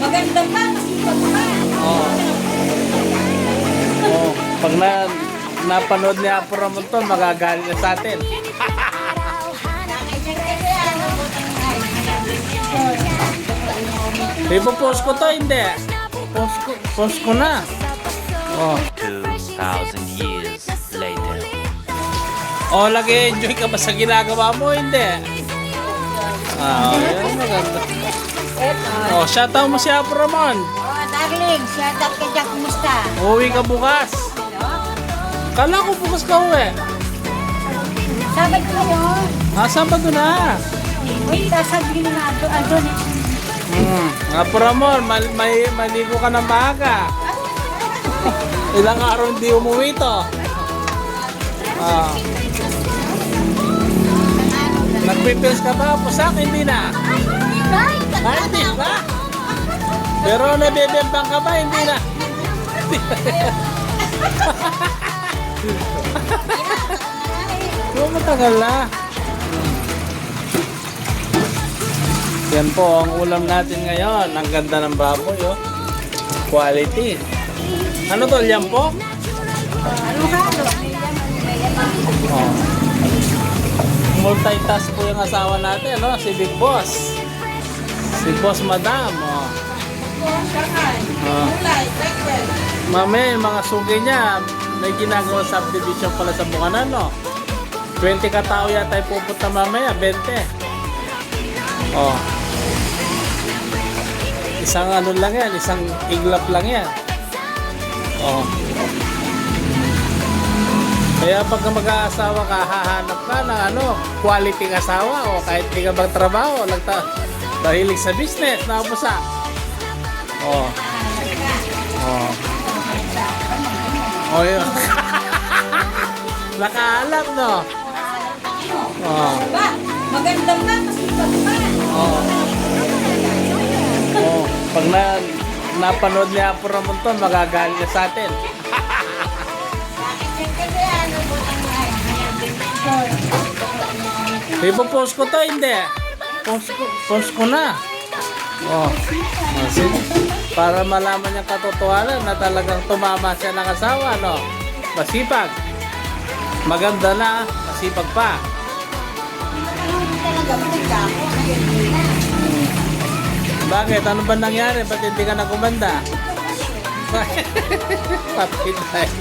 Maganda pa, masipag pa. Oo. Oh, pag napanood ni Apo Ramon to, magagalit na sa atin. Ipo-post ko to, hindi. Post ko na. Oh. 2,000 years later. Oh, lagi enjoy ka ba sa ginagawa mo? Hindi. Yan maganda. Oh, shoutout mo si Apo Ramon. Oh, darling, shout out ka dyan, kumusta? Uwi ka bukas. Kala ko bukas ka uwi. Sabad ko yun. Sabado na. Wait, sasabihin na doon. Apo Ramon, maligo ka ng maaga. Ilang araw hindi umuwi to. Nagpipils ka ba? Pusak, hindi na. Hindi ba? Pero nabibembang ka ba? Hindi na. So, matagal na. Yan po ang ulam natin ngayon. Ang ganda ng baboy, oh. Quality. Ano to, yan po? Oh. Multitask po yung asawa natin, no? Si Big Boss. Si Boss Madam, oh. Mame, mga sugi niya, may ginagawa subdivision pala sa Bukanan, no? 20 katao yata ay pupunta mamaya, 20. Oh. Isang ano lang yan, isang iglap lang yan. Oh. Kaya pag mag-aasawa ka, hahanap ka ng quality asawa o kahit di ka bang trabaho, mahilig sa business, napusa. Oh. Oh. Oh, yun. Nakaalam, no? Oh. Maganda pa, masipag pa. Oh. Oh. Pag napanood ni Apo Ramon to, magagalit na sa atin. Ipo-post ko to, hindi. Post ko na. Oh. Sige. Para malaman niya katotohanan na talagang tumama siya ng asawa, no? Masipag. Maganda na, masipag pa. Bakit? Ano ba nangyari? Ba't hindi ka nagumanda? Patay tayo.